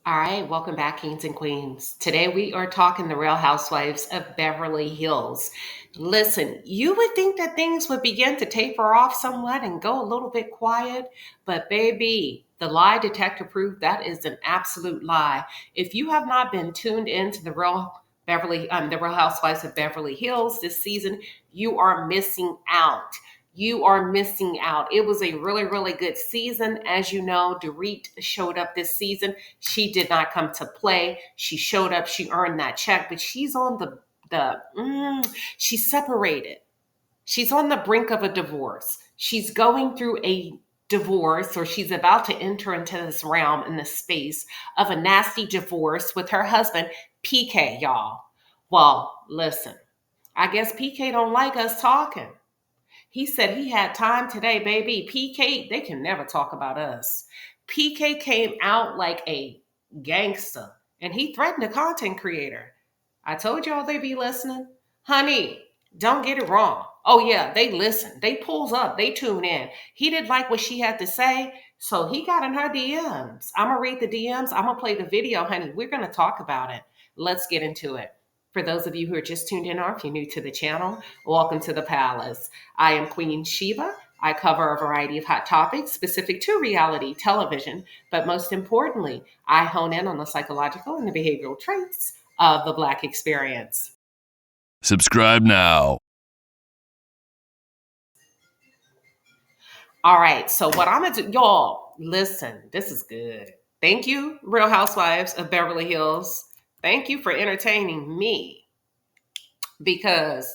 All right, welcome back, Kings and Queens. Today we are talking the Real Housewives of Beverly Hills. Listen, you would think that things would begin to taper off somewhat and go a little bit quiet, but baby, the lie detector proved that is an absolute lie. If you have not been tuned into the Real Housewives of Beverly Hills this season, you are missing out. You are missing out. It was a really, really good season. As you know, Dorit showed up this season. She did not come to play. She showed up. She earned that check, but she's on she's separated. She's on the brink of a divorce. She's going through a divorce, or she's about to enter into this realm in the space of a nasty divorce with her husband, PK, y'all. Well, listen, I guess PK don't like us talking. He said he had time today, baby. PK, they can never talk about us. PK came out like a gangster and he threatened a content creator. I told y'all they be listening. Honey, don't get it wrong. Oh, yeah, they listen. They pulls up. They tune in. He didn't like what she had to say, so he got in her DMs. I'm going to read the DMs. I'm going to play the video, honey. We're going to talk about it. Let's get into it. For those of you who are just tuned in, or if you're new to the channel, welcome to the palace. I am Queen Sheba. I cover a variety of hot topics specific to reality television, but most importantly, I hone in on the psychological and the behavioral traits of the Black experience. Subscribe now. All right, so what I'm gonna do, y'all, listen, this is good. Thank you, Real Housewives of Beverly Hills. Thank you for entertaining me because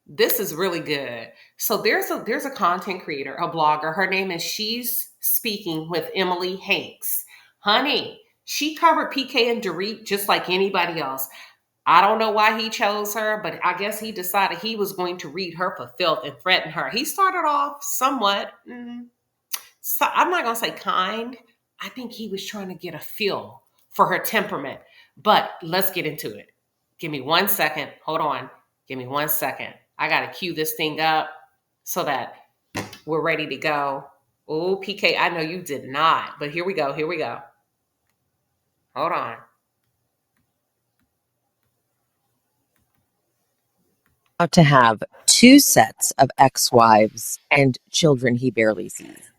this is really good. So there's a content creator, a blogger. Her name is She's Speaking with Emily Hanks. Honey, she covered PK and Dorit just like anybody else. I don't know why he chose her, but I guess he decided he was going to read her for filth and threaten her. He started off somewhat, so I'm not going to say kind. I think he was trying to get a feel for her temperament. But let's get into it. Give me 1 second. Hold on. Give me 1 second. I got to cue this thing up so that we're ready to go. Oh, PK, I know you did not, but here we go. Here we go. Hold on. To have two sets of ex-wives and children he barely sees,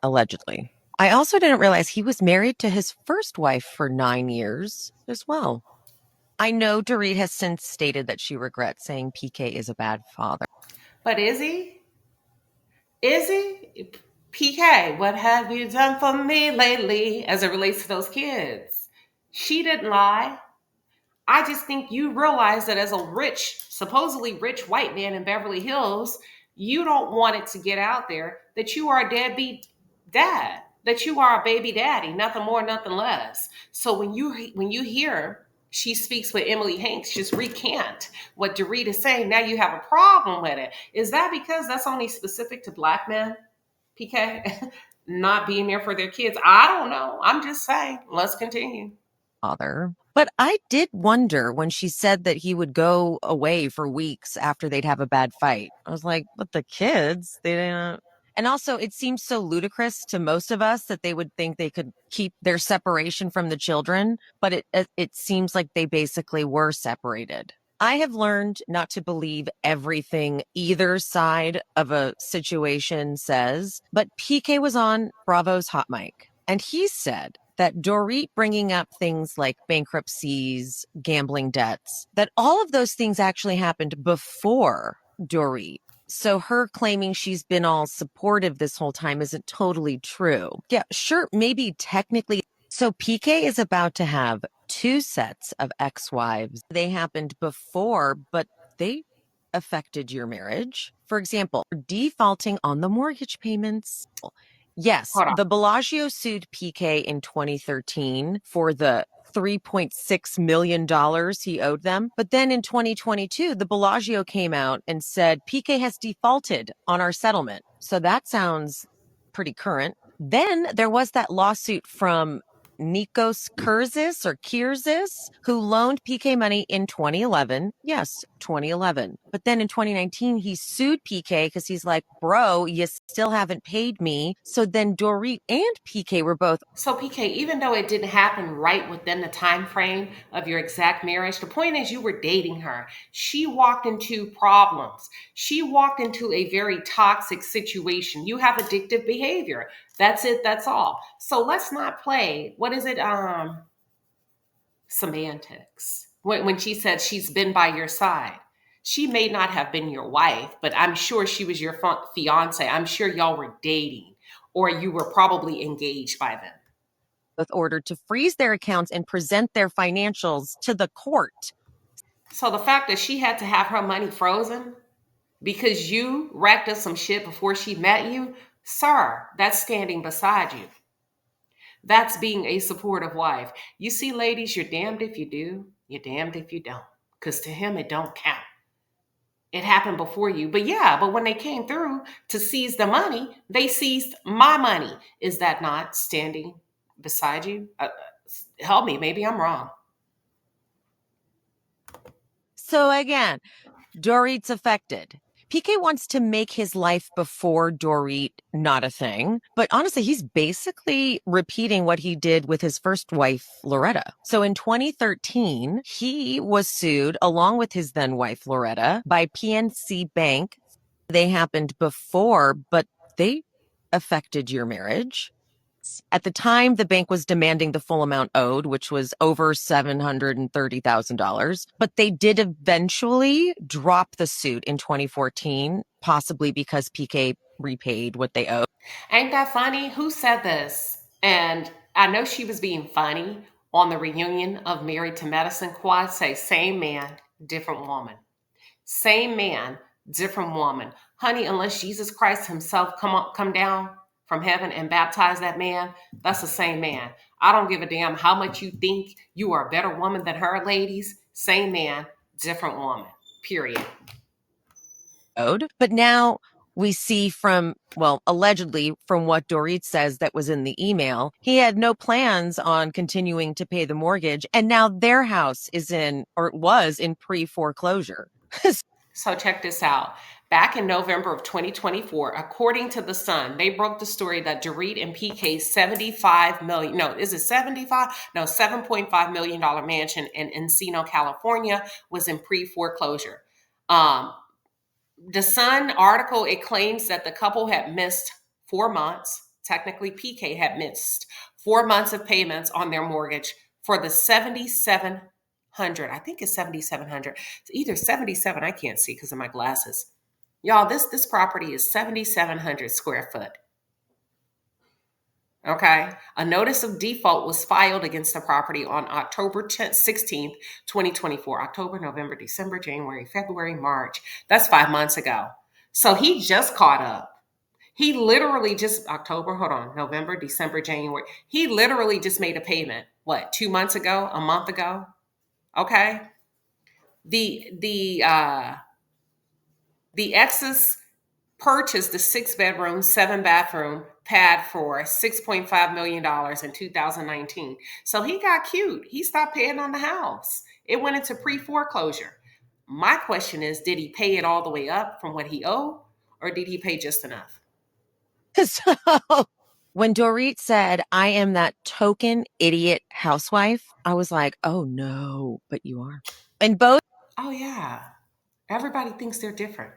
allegedly. I also didn't realize he was married to his first wife for 9 years as well. I know Dorit has since stated that she regrets saying PK is a bad father. But is he? Is he? PK, what have you done for me lately as it relates to those kids? She didn't lie. I just think you realize that as a rich, supposedly rich white man in Beverly Hills, you don't want it to get out there that you are a deadbeat dad, that you are a baby daddy, nothing more, nothing less. So when you hear she speaks with Emily Hanks, just recant what Dorit is saying. Now you have a problem with it. Is that because that's only specific to Black men, PK? Not being there for their kids? I don't know. I'm just saying. Let's continue. But I did wonder when she said that he would go away for weeks after they'd have a bad fight. I was like, but the kids, they didn't. And also, it seems so ludicrous to most of us that they would think they could keep their separation from the children, but it seems like they basically were separated. I have learned not to believe everything either side of a situation says, but PK was on Bravo's Hot Mic, and he said that Dorit bringing up things like bankruptcies, gambling debts, that all of those things actually happened before Dorit. So her claiming she's been all supportive this whole time isn't totally true. Yeah, sure, maybe technically. So PK is about to have two sets of ex-wives. They happened before, but they affected your marriage. For example, defaulting on the mortgage payments. Yes, Hold on. the Bellagio sued PK in 2013 for the $3.6 million he owed them. But then in 2022, the Bellagio came out and said, PK has defaulted on our settlement. So that sounds pretty current. Then there was that lawsuit from Nikos Kurzis, who loaned PK money in 2011. Yes, 2011. But then in 2019, he sued PK because he's like, bro, you still haven't paid me. So then Dorit and PK were both. So PK, even though it didn't happen right within the time frame of your exact marriage, the point is you were dating her. She walked into problems. She walked into a very toxic situation. You have addictive behavior. That's it. That's all. So let's not play. What is it? Semantics. When she said she's been by your side, she may not have been your wife, but I'm sure she was your fiance. I'm sure y'all were dating, or you were probably engaged by then. Ordered to freeze their accounts and present their financials to the court. So the fact that she had to have her money frozen because you racked up some shit before she met you, sir, that's standing beside you. That's being a supportive wife. You see, ladies, you're damned if you do, you're damned if you don't. Because to him, it don't count. It happened before you. But when they came through to seize the money, they seized my money. Is that not standing beside you? Help me. Maybe I'm wrong. So again, Dorit's affected. PK wants to make his life before Dorit not a thing. But honestly, he's basically repeating what he did with his first wife, Loretta. So in 2013, he was sued along with his then wife, Loretta, by PNC Bank. They happened before, but they affected your marriage. At the time, the bank was demanding the full amount owed, which was over $730,000. But they did eventually drop the suit in 2014, possibly because PK repaid what they owed. Ain't that funny? Who said this? And I know she was being funny on the reunion of Married to Medicine. Quad say, same man, different woman. Same man, different woman. Honey, unless Jesus Christ himself come down from heaven and baptize that man, that's the same man. I don't give a damn how much you think you are a better woman than her, ladies. Same man, different woman. Period. But now we see allegedly from what Dorit says that was in the email, he had no plans on continuing to pay the mortgage. And now their house was in pre-foreclosure. So check this out. Back in November of 2024, according to The Sun, they broke the story that Dorit and PK's $7.5 million mansion in Encino, California was in pre-foreclosure. The Sun article, it claims that the couple had missed 4 months. Technically, PK had missed 4 months of payments on their mortgage for the 7,700. I think it's 7,700. It's either 77. I can't see because of my glasses. Y'all, this property is 7,700 square foot. Okay. A notice of default was filed against the property on October 16th, 2024. October, November, December, January, February, March. That's 5 months ago. So he just caught up. He literally just November, December, January. He literally just made a payment. What, 2 months ago, a month ago? Okay. The exes purchased the 6-bedroom, 7-bathroom pad for $6.5 million in 2019. So he got cute. He stopped paying on the house. It went into pre-foreclosure. My question is, did he pay it all the way up from what he owed, or did he pay just enough? So when Dorit said, I am that token idiot housewife, I was like, oh no, but you are. And both. Oh, yeah. Everybody thinks they're different.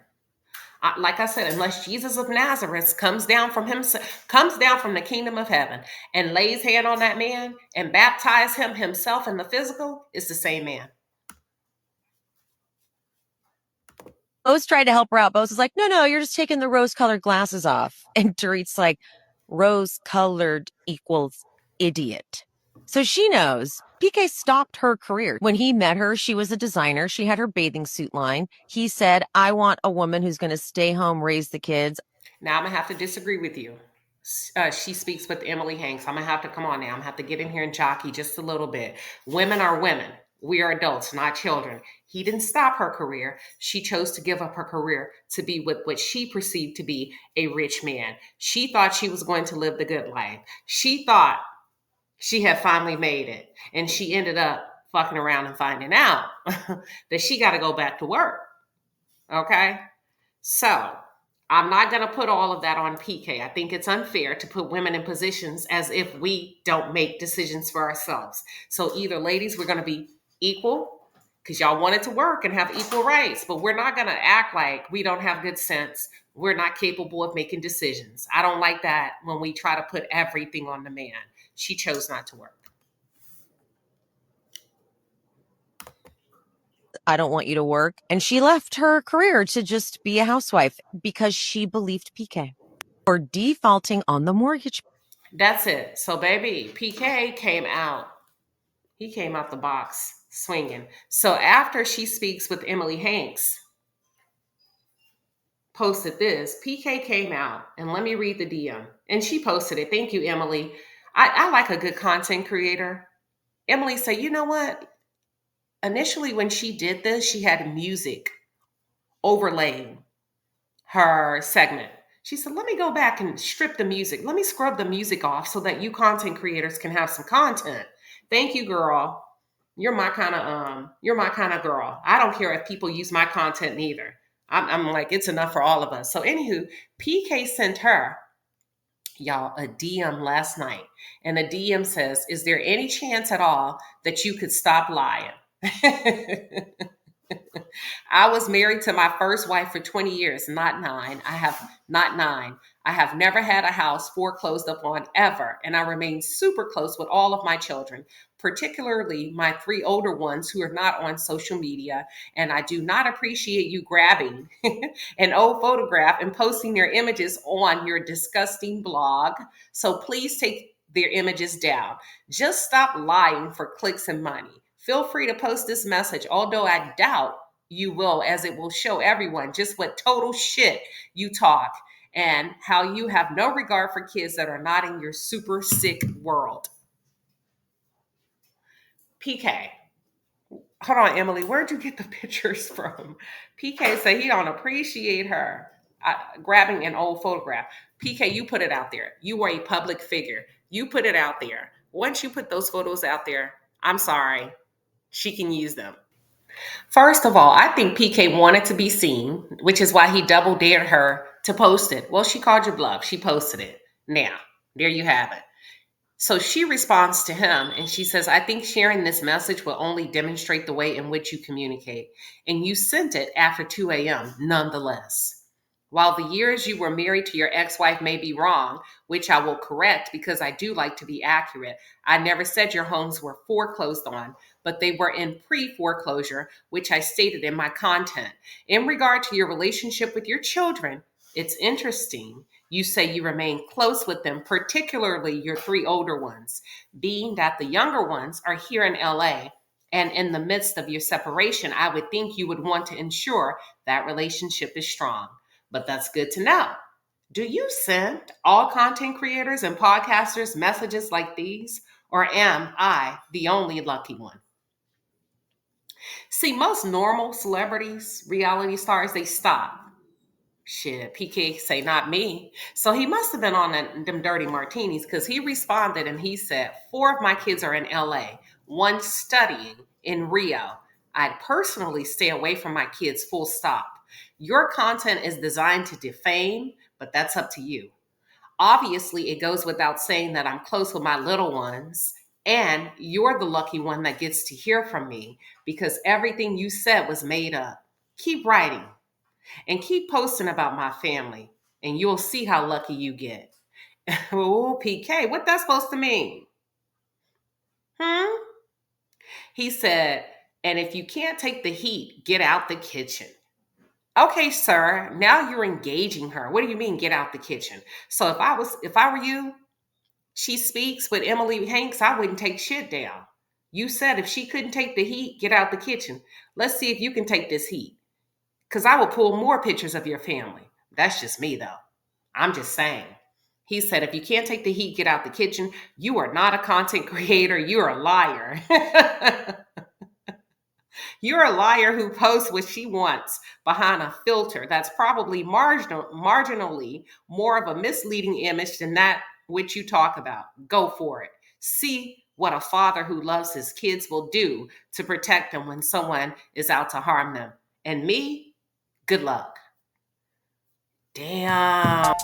Like I said, unless Jesus of Nazareth comes down from the kingdom of heaven and lays hand on that man and baptize him himself in the physical, it's the same man. Bose tried to help her out. Bose was like, no, you're just taking the rose-colored glasses off. And Dorit's like, rose-colored equals idiot. So she knows PK stopped her career. When he met her, she was a designer. She had her bathing suit line. He said, I want a woman who's going to stay home, raise the kids. Now I'm going to have to disagree with you. She speaks with Emily Hanks. I'm going to have to come on now. I'm going to have to get in here and jockey just a little bit. Women are women. We are adults, not children. He didn't stop her career. She chose to give up her career to be with what she perceived to be a rich man. She thought she was going to live the good life. She thought She had finally made it. And she ended up fucking around and finding out that she got to go back to work. Okay? So I'm not going to put all of that on PK. I think it's unfair to put women in positions as if we don't make decisions for ourselves. So either, ladies, we're going to be equal because y'all wanted to work and have equal rights, but we're not going to act like we don't have good sense. We're not capable of making decisions. I don't like that when we try to put everything on the man. She chose not to work. I don't want you to work. And she left her career to just be a housewife because she believed PK for defaulting on the mortgage. That's it. So, baby, PK came out. He came out the box swinging. So after she speaks with Emily Hanks, posted this, PK came out, and let me read the DM. And she posted it. Thank you, Emily. I like a good content creator. Emily said, you know what? Initially, when she did this, she had music overlaying her segment. She said, let me go back and strip the music. Let me scrub the music off so that you content creators can have some content. Thank you, girl. You're my kind of girl. I don't care if people use my content neither. I'm like, it's enough for all of us. So anywho, PK sent her, y'all, a DM last night. And the DM says, is there any chance at all that you could stop lying? I was married to my first wife for 20 years, not 9. Not 9. I have never had a house foreclosed upon ever, and I remain super close with all of my children, particularly my 3 older ones who are not on social media. And I do not appreciate you grabbing an old photograph and posting their images on your disgusting blog. So please take their images down. Just stop lying for clicks and money. Feel free to post this message, although I doubt you will, as it will show everyone just what total shit you talk and how you have no regard for kids that are not in your super sick world. PK. Hold on, Emily. Where'd you get the pictures from? PK said he don't appreciate her grabbing an old photograph. PK, you put it out there. You are a public figure. You put it out there. Once you put those photos out there, I'm sorry, she can use them. First of all, I think PK wanted to be seen, which is why he double dared her to post it. Well, she called your bluff. She posted it. Now, there you have it. So she responds to him and she says, I think sharing this message will only demonstrate the way in which you communicate. And you sent it after 2 a.m. nonetheless. While the years you were married to your ex-wife may be wrong, which I will correct because I do like to be accurate, I never said your homes were foreclosed on, but they were in pre-foreclosure, which I stated in my content. In regard to your relationship with your children, it's interesting. You say you remain close with them, particularly your 3 older ones, being that the younger ones are here in LA. And in the midst of your separation, I would think you would want to ensure that relationship is strong. But that's good to know. Do you send all content creators and podcasters messages like these? Or am I the only lucky one? See, most normal celebrities, reality stars, they stop. Shit, PK say not me. So he must have been on them dirty martinis because he responded and he said, 4 of my kids are in LA, 1 studying in Rio. I'd personally stay away from my kids, full stop. Your content is designed to defame, but that's up to you. Obviously, it goes without saying that I'm close with my little ones, and you're the lucky one that gets to hear from me because everything you said was made up. Keep writing. And keep posting about my family, and you'll see how lucky you get. Oh, PK, what that's supposed to mean? He said, and if you can't take the heat, get out the kitchen. Okay, sir, now you're engaging her. What do you mean get out the kitchen? So if I were you, she speaks with Emily Hanks, I wouldn't take shit down. You said if she couldn't take the heat, get out the kitchen. Let's see if you can take this heat. Because I will pull more pictures of your family. That's just me, though. I'm just saying. He said, if you can't take the heat, get out the kitchen. You are not a content creator. You're a liar. You're a liar who posts what she wants behind a filter that's probably marginally more of a misleading image than that which you talk about. Go for it. See what a father who loves his kids will do to protect them when someone is out to harm them. And me, good luck. Damn.